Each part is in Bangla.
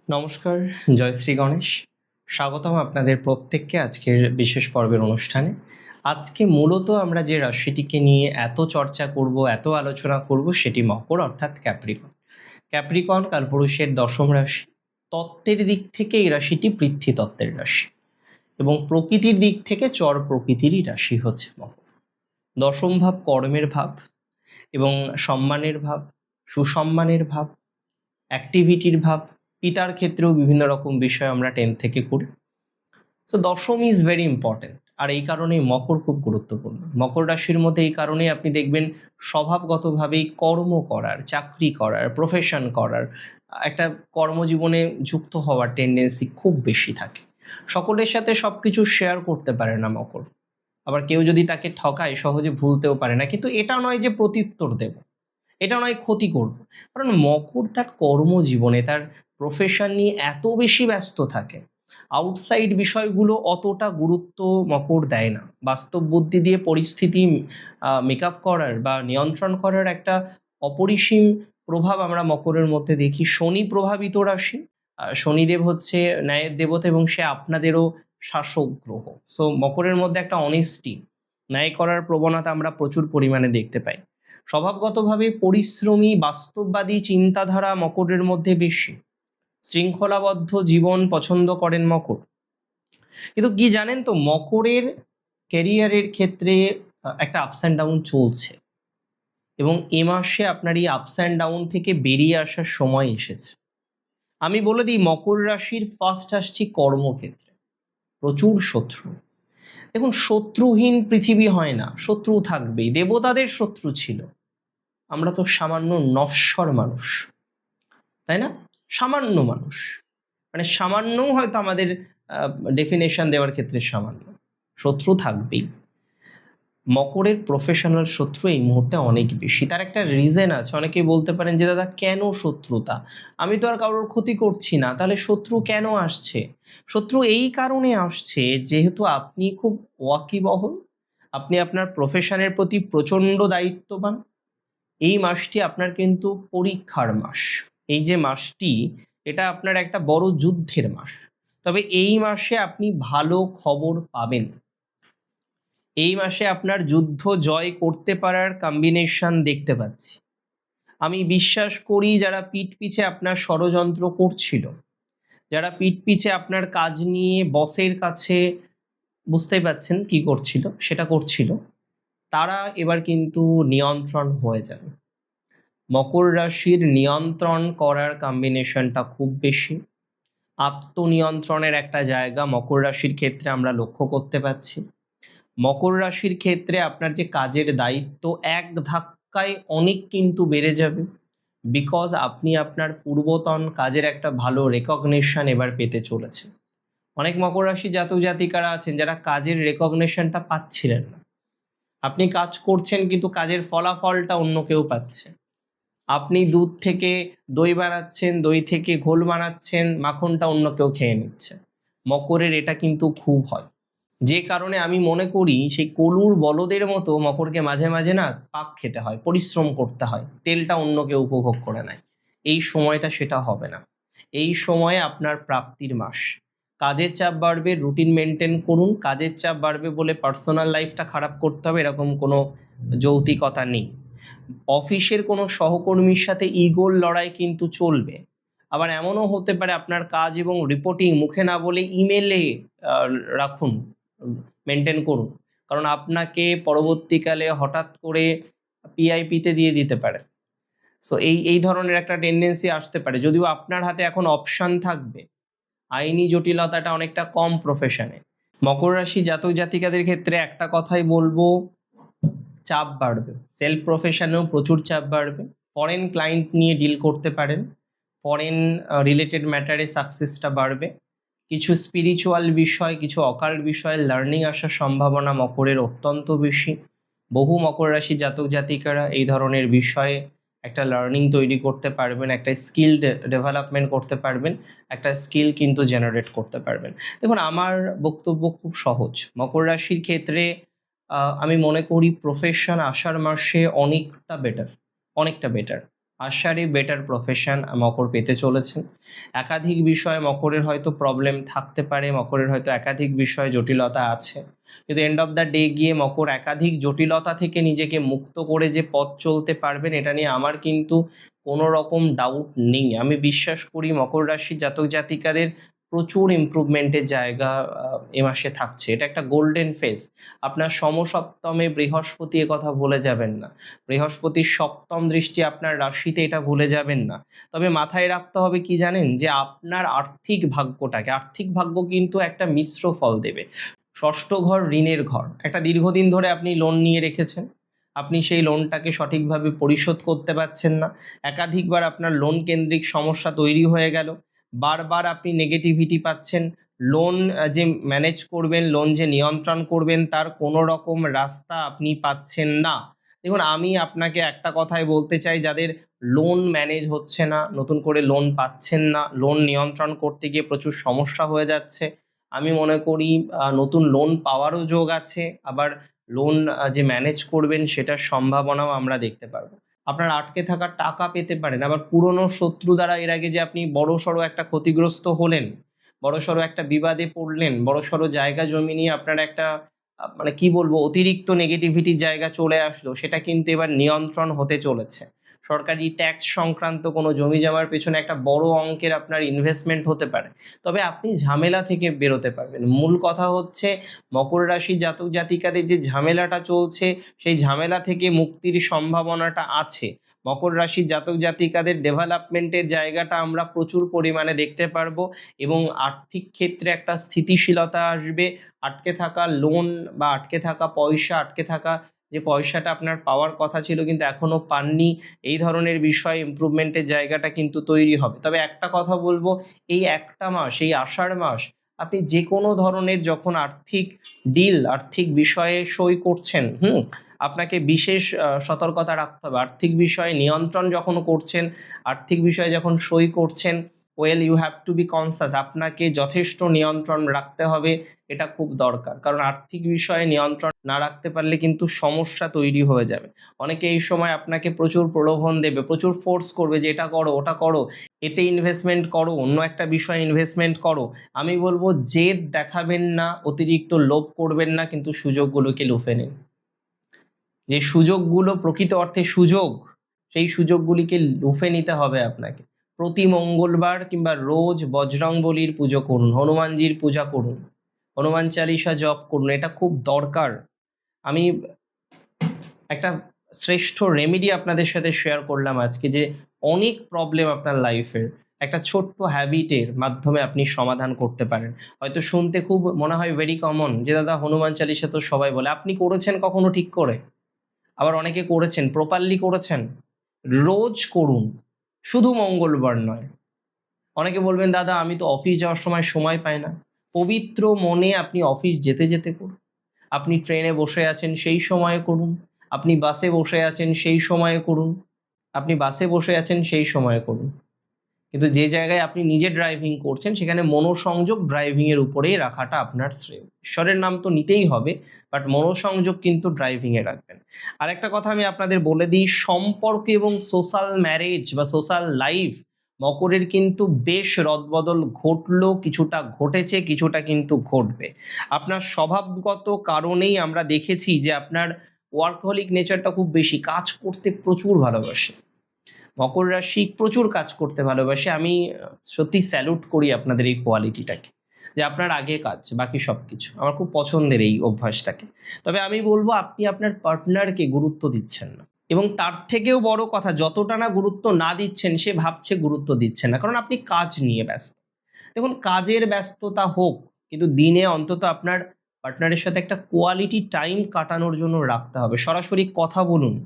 নমস্কার, জয় শ্রী গণেশ। স্বাগতম আপনাদের প্রত্যেককে আজকের বিশেষ পর্বের অনুষ্ঠানে। আজকে মূলত আমরা যে রাশিটিকে নিয়ে এত চর্চা করব, এত আলোচনা করব সেটি মকর অর্থাৎ ক্যাপ্রিকন। ক্যাপ্রিকন কালপুরুষের দশম রাশি। তত্ত্বের দিক থেকে এই রাশিটি পৃথ্বী তত্ত্বের রাশি এবং প্রকৃতির দিক থেকে চর প্রকৃতিরই রাশি হচ্ছে মকর। দশম ভাব কর্মের ভাব এবং সম্মানের ভাব, সুসম্মানের ভাব, অ্যাক্টিভিটির ভাব। পিতার ক্ষেত্রেও বিভিন্ন রকম বিষয় আমরা 10 থেকে করি। সো দশম ইজ ভেরি ইম্পর্টেন্ট। আর এই কারণেই মকর খুব গুরুত্বপূর্ণ। মকর রাশির মধ্যে এই কারণেই আপনি দেখবেন স্বভাবগতভাবেই কর্ম করার, চাকরি করার, প্রফেশন করার, একটা কর্মজীবনে যুক্ত হওয়ার টেন্ডেন্সি খুব বেশি থাকে। সকলের সাথে সব কিছু শেয়ার করতে পারে না মকর। আবার কেউ যদি তাকে ঠকায় সহজে ভুলতেও পারে না। কিন্তু এটা নয় যে প্রত্যুত্তর দেব, এটা নয় ক্ষতি করব। কারণ মকর তার কর্মজীবনে, তার প্রফেশন নিয়ে এত বেশি ব্যস্ত থাকে, আউটসাইড বিষয়গুলো অতটা গুরুত্ব মকর দেয় না। বাস্তব বুদ্ধি দিয়ে পরিস্থিতি মেকআপ করার বা নিয়ন্ত্রণ করার একটা অপরিসীম প্রভাব আমরা মকরের মধ্যে দেখি। শনি প্রভাবিত রাশি। শনিদেব হচ্ছে ন্যায়ের দেবতা এবং সে আপনাদেরও শাসক গ্রহ। সো মকরের মধ্যে একটা অনেস্টি, ন্যায় করার প্রবণতা আমরা প্রচুর পরিমাণে দেখতে পাই। স্বভাবগতভাবে পরিশ্রমী, বাস্তববাদী চিন্তাধারা মকরের মধ্যে বেশি। শৃঙ্খলাবদ্ধ জীবন পছন্দ করেন মকর। কিন্তু কি জানেন তো, মকরের ক্যারিয়ারের ক্ষেত্রে একটা আপস অ্যান্ড ডাউন চলছে এবং এ মাসে আপনার এই আপস অ্যান্ড ডাউন থেকে বেরিয়ে আসার সময় এসেছে। আমি বলে দিই, মকর রাশির ফার্স্ট আসছি কর্মক্ষেত্রে। প্রচুর শত্রু। দেখুন, শত্রুহীন পৃথিবী হয় না, শত্রু থাকবেই। দেবতাদের শত্রু ছিল, আমরা তো সামান্য নশ্বর মানুষ, তাই না? সামান্য মানুষ, মানে সামান্যও হয়তো আমাদের ডেফিনেশন দেওয়ার ক্ষেত্রে সামান্য। শত্রু থাকবেই। মকরের প্রফেশনাল শত্রু এই মুহূর্তে অনেক বেশি। তার একটা রিজন আছে। অনেকেই বলতে পারেন যে দাদা কেন শত্রুতা, আমি তো আর কারোর ক্ষতি করছি না, তাহলে শত্রু কেন আসছে? শত্রু এই কারণে আসছে যেহেতু আপনি খুব ওয়াকিবহল, আপনি আপনার প্রফেশনের প্রতি প্রচণ্ড দায়িত্ববান। এই মাসটি আপনার কিন্তু পরীক্ষার মাস। এই যে মাসটি, এটা আপনার একটা বড় যুদ্ধের মাস। তবে এই মাসে আপনি ভালো খবর পাবেন। এই মাসে আপনার যুদ্ধ জয় করতে পারার কম্বিনেশন দেখতে পাচ্ছি। আমি বিশ্বাস করি যারা পিঠ পিছে আপনার ষড়যন্ত্র করছিল, যারা পিঠ পিছে আপনার কাজ নিয়ে বসের কাছে, বুঝতেই পাচ্ছেন কি করছিল, সেটা করছিল, তারা এবার কিন্তু নিয়ন্ত্রণ হয়ে যাবে। মকর রাশির নিয়ন্ত্রণ করার কম্বিনেশনটা খুব বেশি। আত্মনিয়ন্ত্রণের একটা জায়গা মকর রাশির ক্ষেত্রে আমরা লক্ষ্য করতে পাচ্ছি। মকর রাশির ক্ষেত্রে আপনার যে কাজের দায়িত্ব এক ধাক্কায় অনেক কিন্তু বেড়ে যাবে। বিকজ আপনি আপনার পূর্বতন কাজের একটা ভালো রেকগনিশন এবার পেতে চলেছে। অনেক মকর রাশি জাতক জাতিকারা আছেন যারা কাজের রেকগনিশনটা পাচ্ছিলেন না। আপনি কাজ করছেন কিন্তু কাজের ফলাফলটা অন্য কেউ পাচ্ছে। আপনি দুধ থেকে দই বানাচ্ছেন, দই থেকে ঘোল বানাচ্ছেন, মাখনটা অন্য কেউ খেয়ে নিচ্ছে। মকরের এটা কিন্তু খুব হয়। যে কারণে আমি মনে করি সেই কলুর বলদের মতো মকরকে মাঝে মাঝে না পাক খেতে হয়, পরিশ্রম করতে হয়, তেলটা অন্য কেউ উপভোগ করে নেয়। এই সময়টা সেটা হবে না। এই সময়ে আপনার প্রাপ্তির মাস। কাজের চাপ বাড়বে, রুটিন মেনটেন করুন। কাজের চাপ বাড়বে বলে পার্সোনাল লাইফটা খারাপ করতে হবে এরকম কোনো যৌক্তিকতা নেই। অফিসের কোনো সহকর্মীর সাথে ইগোর লড়াই কিন্তু চলবে। আবার এমনও হতে পারে আপনার কাজ এবং রিপোর্টিং মুখে না বলে ইমেলে রাখুন, মেনটেন করুন। কারণ আপনাকে পরবর্তীকালে হঠাৎ করে পিআইপিতে দিয়ে দিতে পারে। সো এই ধরনের একটা টেন্ডেন্সি আসতে পারে। যদিও আপনার হাতে এখন অপশন থাকবে, আইনি জটিলতাটা অনেকটা কম প্রফেশনে। মকর রাশি জাতক জাতিকাদের ক্ষেত্রে একটা কথাই বলবো, চাপ বাড়বে। সেলফ প্রফেশনেও প্রচুর চাপ বাড়বে। ফরেন ক্লায়েন্ট নিয়ে ডিল করতে পারেন। ফরেন রিলেটেড ম্যাটারে সাকসেসটা বাড়বে। কিছু স্পিরিচুয়াল বিষয়, কিছু অকাল্ট বিষয়ে লার্নিং আসার সম্ভাবনা মকরের অত্যন্ত বেশি। বহু মকর রাশি জাতক জাতিকারা এই ধরনের বিষয়ে একটা লার্নিং তৈরি করতে পারবেন, একটা স্কিল ডেভেলপমেন্ট করতে পারবেন, একটা স্কিল কিন্তু জেনারেট করতে পারবেন। দেখুন, আমার বক্তব্য খুব সহজ। মকর রাশির ক্ষেত্রে আমি মনে করি প্রফেশন আষাঢ় মাসে অনেকটা বেটার, অনেকটা বেটার। আশারে বেটার প্রফেশন মকর পেতে চলেছেন। একাধিক বিষয়ে মকরের হয়তো প্রবলেম থাকতে পারে, মকরের হয়তো একাধিক বিষয়ে জটিলতা আছে, কিন্তু এন্ড অফ দ্য ডে গিয়ে মকর একাধিক জটিলতা থেকে নিজেকে মুক্ত করে যে পথ চলতে পারবেন, এটা নিয়ে আমার কিন্তু কোনো রকম ডাউট নেই। আমি বিশ্বাস করি মকর রাশির জাতক জাতিকাদের প্রচুর ইমপ্রুভমেন্টের জায়গা এ মাসে থাকছে। এটা একটা গোল্ডেন ফেজ। আপনার সমসপ্তমে বৃহস্পতি, এ কথা ভুলে যাবেন না। বৃহস্পতির সপ্তম দৃষ্টি আপনার রাশিতে, এটা ভুলে যাবেন না। তবে মাথায় রাখতে হবে কি জানেন, যে আপনার আর্থিক ভাগ্য কিন্তু একটা মিশ্র ফল দেবে। ষষ্ঠ ঘর ঋণের ঘর। একটা দীর্ঘদিন ধরে আপনি লোন নিয়ে রেখেছেন, আপনি সেই লোনটাকে সঠিকভাবে পরিশোধ করতে পারছেন না, একাধিকবার আপনার লোন কেন্দ্রিক সমস্যা তৈরি হয়ে গেল, বারবার আপনি নেগেটিভিটি পাচ্ছেন, লোন যে ম্যানেজ করবেন, লোন যে নিয়ন্ত্রণ করবেন, তার কোনো রকম রাস্তা আপনি পাচ্ছেন না। দেখুন, আমি আপনাকে একটা কথাই বলতে চাই, যাদের লোন ম্যানেজ হচ্ছে না, নতুন করে লোন পাচ্ছেন না, লোন নিয়ন্ত্রণ করতে গিয়ে প্রচুর সমস্যা হয়ে যাচ্ছে, আমি মনে করি নতুন লোন পাওয়ারও যোগ আছে, আবার লোন যে ম্যানেজ করবেন সেটার সম্ভাবনাও আমরা দেখতে পারবো। আপনার আটকে থাকা টাকা পেতে পারেন, আবার পুরনো শত্রু দ্বারা এর আগে যে আপনি বড়সড় একটা ক্ষতিগ্রস্ত হলেন, বড়সড় একটা বিবাদে পড়লেন, বড়সড় জায়গা জমি নিয়ে আপনার একটা মানে কি বলবো, অতিরিক্ত নেগেটিভিটির জায়গা চলে আসলো, সেটা কিন্তু এবার নিয়ন্ত্রণ হতে চলেছে। সরকারি ট্যাক্স সংক্রান্ত কোনো জমি জমার পেছনে একটা বড় অঙ্কের আপনার ইনভেস্টমেন্ট হতে পারে, তবে আপনি ঝামেলা থেকে বেরোতে পারবেন। মূল কথা হচ্ছে মকর রাশি জাতক জাতিকাদের যে ঝামেলাটা চলছে, সেই ঝামেলা থেকে মুক্তির সম্ভাবনাটা আছে। মকর রাশির জাতক জাতিকাদের ডেভেলপমেন্টের জায়গাটা আমরা প্রচুর পরিমাণে দেখতে পারবো, এবং আর্থিক ক্ষেত্রে একটা স্থিতিশীলতা আসবে। আটকে থাকা লোন বা আটকে থাকা পয়সা, আটকে থাকা যে পয়সাটা আপনার পাওয়ার কথা ছিল কিন্তু এখনো পাননি, এই ধরনের বিষয় ইমপ্রুভমেন্টের জায়গাটা কিন্তু তৈরি হবে। তবে একটা কথা বলবো, এই একটা মাস, এই আষাঢ় মাস, আপনি যে কোনো ধরনের যখন আর্থিক ডিল, আর্থিক বিষয়ে সই করছেন, আপনাকে বিশেষ সতর্কতা রাখতে হবে। আর্থিক বিষয়ে নিয়ন্ত্রণ যখন করছেন, আর্থিক বিষয়ে যখন সই করছেন, well you have to be conscious, আপনাকে যথেষ্ট নিয়ন্ত্রণ রাখতে হবে, এটা খুব দরকার। কারণ আর্থিক বিষয়ে নিয়ন্ত্রণ না রাখতে পারলে কিন্তু সমস্যা তৈরি হয়ে যাবে। অনেকে এই সময় আপনাকে প্রচুর প্রলোভন দেবে, প্রচুর ফোর্স করবে যে এটা করো, ওটা করো, এতে ইনভেস্টমেন্ট করো, অন্য একটা বিষয়ে ইনভেস্টমেন্ট করো। আমি বলবো জেদ দেখাবেন না, অতিরিক্ত লোভ করবেন না, কিন্তু সুযোগগুলোকে লুফে নিন। যে সুযোগগুলো প্রকৃত অর্থে সুযোগ, সেই সুযোগগুলিকে লুফে নিতে হবে আপনাকে। প্রতি মঙ্গলবার কিংবা রোজ বজরংবলীর পুজো করুন, হনুমানজির পূজা করুন, হনুমান চালিসা জপ করুন, এটা খুব দরকার। আমি একটা শ্রেষ্ঠ রেমেডি আপনাদের সাথে শেয়ার করলাম আজকে, যে অনেক প্রবলেম আপনার লাইফের একটা ছোট্ট হ্যাবিটের মাধ্যমে আপনি সমাধান করতে পারেন। হয়তো শুনতে খুব মনে হয় ভেরি কমন, যে দাদা হনুমান চালিসা তো সবাই বলে, আপনি করেছেন কখনো ঠিক করে? আবার অনেকে করেছেন, প্রপারলি করেছেন? রোজ করুন, শুধু মঙ্গলবার নয়। অনেকে বলবেন দাদা আমি তো অফিস যাওয়ার সময় পাই না। পবিত্র মনে আপনি অফিস যেতে যেতে করুন, আপনি ট্রেনে বসে আছেন সেই সময়ে করুন, আপনি বাসে বসে আছেন সেই সময়ে করুন, আপনি বাসে বসে আছেন সেই সময়ে করুন। কিন্তু যে জায়গায় আপনি নিজে ড্রাইভিং করছেন, সেখানে মনোসংযোগ ড্রাইভিংয়ের উপরেই রাখাটা আপনার শ্রেয়। ঈশ্বরের নাম তো নিতেই হবে, বাট মনোসংযোগ কিন্তু ড্রাইভিংয়ে রাখবেন। আরেকটা কথা আমি আপনাদের বলে দিই, সম্পর্ক এবং সোশ্যাল ম্যারেজ বা সোশ্যাল লাইফ মকরের কিন্তু বেশ রদবদল ঘটলো, কিছুটা ঘটেছে, কিছুটা কিন্তু ঘটবে। আপনার স্বভাবগত কারণেই আমরা দেখেছি যে আপনার ওয়ার্কহলিক নেচারটা খুব বেশি, কাজ করতে প্রচুর ভালোবাসে। মকর রাশি প্রচুর কাজ করতে ভালোবাসে। আমি সত্যি স্যালুট করি আপনাদের এই কোয়ালিটিটাকে, যে আপনার আগে কাজ বাকি সবকিছু। আমার খুব পছন্দের এই অভ্যাসটাকে। তবে আমি বলবো আপনি আপনার পার্টনারকে গুরুত্ব দিচ্ছেন না, এবং তার থেকেও বড় কথা, যতটা না গুরুত্ব না দিচ্ছেন সে ভাবছে গুরুত্ব দিচ্ছেন না, কারণ আপনি কাজ নিয়ে ব্যস্ত। দেখুন, কাজের ব্যস্ততা হোক, কিন্তু দিনে অন্তত আপনার পার্টনারের সাথে একটা কোয়ালিটি টাইম কাটানোর জন্য রাখতে হবে। সরাসরি কথা বলুন,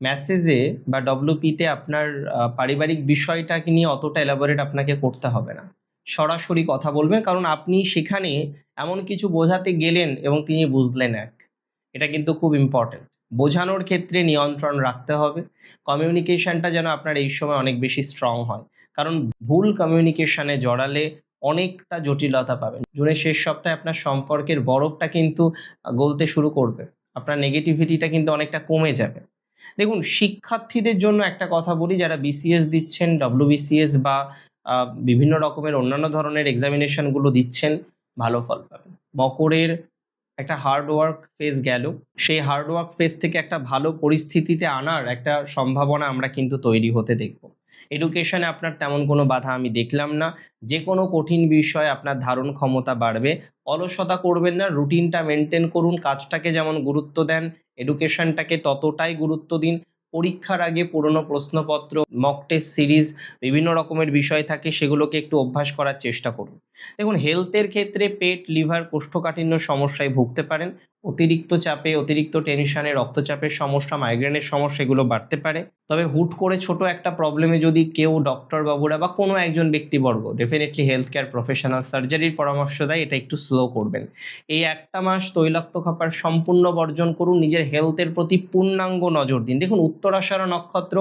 মেসেজে বা ডব্লিউপিতে আপনার পারিবারিক বিষয়টাকে নিয়ে অতটা এলাবোরেট আপনাকে করতে হবে না। সরাসরি কথা বলবেন, কারণ আপনি সেখানে এমন কিছু বোঝাতে গেলেন এবং তিনি বুঝলেন এক। এটা কিন্তু খুব ইম্পর্টেন্ট। বোঝানোর ক্ষেত্রে নিয়ন্ত্রণ রাখতে হবে। কমিউনিকেশনটা যেন আপনার এই সময় অনেক বেশি স্ট্রং হয়, কারণ ভুল কমিউনিকেশনে জড়ালে অনেকটা জটিলতা পাবেন। জুনের শেষ সপ্তাহে আপনার সম্পর্কের বরফটা কিন্তু গলতে শুরু করবে। আপনার নেগেটিভিটিটা কিন্তু অনেকটা কমে যাবে। দেখুন, শিক্ষার্থীদের জন্য একটা কথা বলি, যারা বিসিএস দিচ্ছেন, ডব্লিউবিসিএস বা বিভিন্ন রকমের অন্যান্য ধরনের এক্সামিনেশনগুলো দিচ্ছেন, ভালো ফল পাবেন। মকরের একটা হার্ড ওয়ার্ক ফেজ গেল, সেই হার্ড ওয়ার্ক ফেজ থেকে একটা ভালো পরিস্থিতিতে আনার একটা সম্ভাবনা আমরা কিন্তু তৈরি হতে দেখব। এডুকেশনে আপনার তেমন কোনো বাধা আমি দেখলাম না। যে কোনো কঠিন বিষয় আপনার ধারণ ক্ষমতা বাড়বে। অলসতা করবেন না, রুটিনটা মেনটেন করুন, কাজটাকে যেমন গুরুত্ব দেন, এডুকেশনটাকে ততটাই গুরুত্ব দিন। পরীক্ষার আগে পুরনো প্রশ্নপত্র, মক টেস্ট সিরিজ, বিভিন্ন রকমের বিষয় থাকে, সেগুলোকে একটু অভ্যাস করার চেষ্টা করুন। দেখুন, হেলথের ক্ষেত্রে পেট, লিভার, কোষ্ঠকাঠিন্য সমস্যায় ভুগতে পারেন। অতিরিক্ত চাপে, অতিরিক্ত টেনশনে, রক্তচাপের সমস্যা, মাইগ্রেনের সমস্যা এগুলো বাড়তে পারে। তবে হুট করে ছোট একটা প্রবলেমে যদি কেউ, ডক্টর বাবুরা বা কোনো একজন ব্যক্তিবর্গ, ডেফিনেটলি হেলথ কেয়ার প্রফেশনাল সার্জারির পরামর্শ দেয়, এটা একটু স্লো করবেন। এই একটা মাস তৈলাক্ত খাবার সম্পূর্ণ বর্জন করুন, নিজের হেলথের প্রতি পূর্ণাঙ্গ নজর দিন। দেখুন, উত্তরাষাঢ়া নক্ষত্র,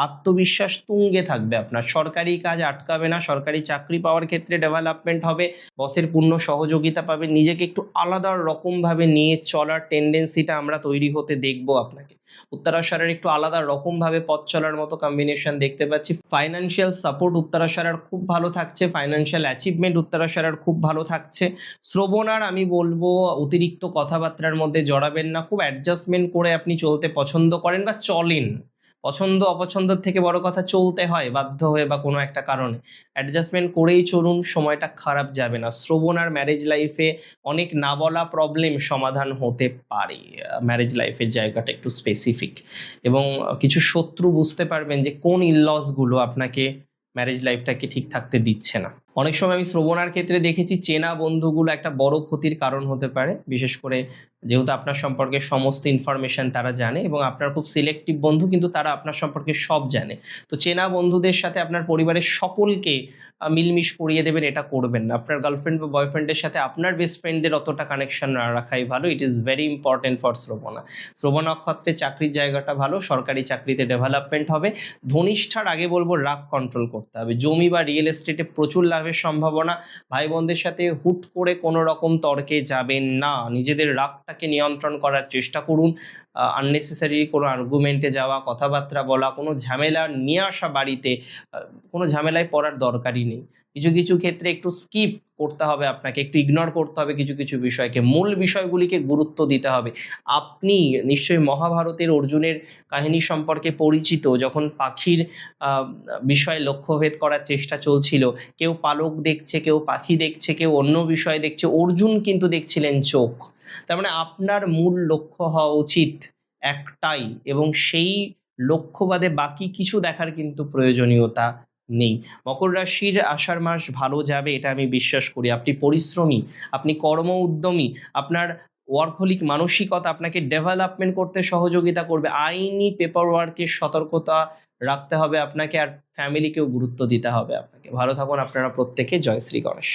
আত্মবিশ্বাস তুঙ্গে থাকবে আপনার, সরকারি কাজ আটকাবে না, সরকারি চাকরি পাওয়ার ক্ষেত্রে ডেভেলপমেন্ট হবে, বসের পূর্ণ সহযোগিতা পাবেন, নিজেকে একটু আলাদা রকমভাবে নিয়ে চলার টেন্ডেন্সিটা আমরা তৈরি হতে দেখব আপনাকে। উত্তরাষাঢ়ার একটু আলাদা রকমভাবে পথ চলার মতো কম্বিনেশন দেখতে পাচ্ছি। ফাইন্যান্সিয়াল সাপোর্ট উত্তরাষাঢ়ার খুব ভালো থাকছে, ফাইন্যান্সিয়াল অ্যাচিভমেন্ট উত্তরাষাঢ়ার খুব ভালো থাকছে। শ্রবণার আমি বলবো অতিরিক্ত কথাবার্তার মধ্যে জড়াবেন না, খুব অ্যাডজাস্টমেন্ট করে আপনি চলতে পছন্দ করেন বা চলেন। পছন্দ অপছন্দের থেকে বড় কথা, চলতে হয় বাধ্য হয়ে বা কোনো একটা কারণে, অ্যাডজাস্টমেন্ট করেই চলুন, সময়টা খারাপ যাবে না। শ্রবণ আর ম্যারেজ লাইফে অনেক না বলা প্রবলেম সমাধান হতে পারে। ম্যারেজ লাইফের জায়গাটা একটু স্পেসিফিক, এবং কিছু শত্রু বুঝতে পারবেন যে কোন ইনলসগুলো আপনাকে ম্যারেজ লাইফটাকে ঠিক থাকতে দিচ্ছে না। অনেক সময় আমি শ্রবণার ক্ষেত্রে দেখেছি চেনা বন্ধুগুলো একটা বড় ক্ষতির কারণ হতে পারে, বিশেষ করে যেহেতু আপনার সম্পর্কে সমস্ত ইনফরমেশন তারা জানে, এবং আপনার খুব সিলেক্টিভ বন্ধু, কিন্তু তারা আপনার সম্পর্কে সব জানে। তো চেনা বন্ধুদের সাথে আপনার পরিবারের সকলকে মিলমিশ করিয়ে দেবেন, এটা করবেন না। আপনার গার্লফ্রেন্ড বা বয়ফ্রেন্ডের সাথে আপনার বেস্ট ফ্রেন্ডদের অতটা কানেকশন না রাখাই ভালো। It is very important for Shravana. শ্রবণ নক্ষত্রে চাকরির জায়গাটা ভালো, সরকারি চাকরিতে ডেভেলপমেন্ট হবে। ধনিষ্ঠার আগে বলবো রাগ কন্ট্রোল করতে হবে। জমি বা রিয়েল এস্টেটে প্রচুর লাভের সম্ভাবনা। ভাই বোনদের সাথে হুট করে কোনো রকম তর্কে যাবেন না, নিজেদের রাগটাকে নিয়ন্ত্রণ করার চেষ্টা করুন। আননেসেসারি কোনো আর্গুমেন্টে যাওয়া, কথাবার্তা বলা, কোনো ঝামেলা নিয়ে আসা বাড়িতে, কোনো ঝামেলায় পড়ার দরকারই নেই। কিছু কিছু ক্ষেত্রে একটু স্কিপ করতে হবে আপনাকে, একটু ইগনোর করতে হবে কিছু কিছু বিষয়কে, মূল বিষয়গুলিকে গুরুত্ব দিতে হবে। আপনি নিশ্চয়ই মহাভারতের অর্জুনের কাহিনী সম্পর্কে পরিচিত, যখন পাখির বিষয়ে লক্ষ্যভেদ করার চেষ্টা চলছিল, কেউ পালক দেখছে, কেউ পাখি দেখছে, কেউ অন্য বিষয় দেখছে, অর্জুন কিন্তু দেখছিলেন চোখ। তার মানে আপনার মূল লক্ষ্য হওয়া উচিত একটাই, এবং সেই লক্ষ্য বাদে বাকি কিছু দেখার কিন্তু প্রয়োজনীয়তা নেই। মকর রাশির আষাঢ় মাস ভালো যাবে, এটা আমি বিশ্বাস করি। আপনি পরিশ্রমী, আপনি কর্ম উদ্যমী, আপনার ওয়ার্কহলিক মানসিকতা আপনাকে ডেভেলপমেন্ট করতে সহযোগিতা করবে। আইনি পেপার ওয়ার্কের সতর্কতা রাখতে হবে আপনাকে, আর ফ্যামিলিকেও গুরুত্ব দিতে হবে আপনাকে। ভালো থাকুন আপনারা প্রত্যেকে। জয় শ্রী গণেশ।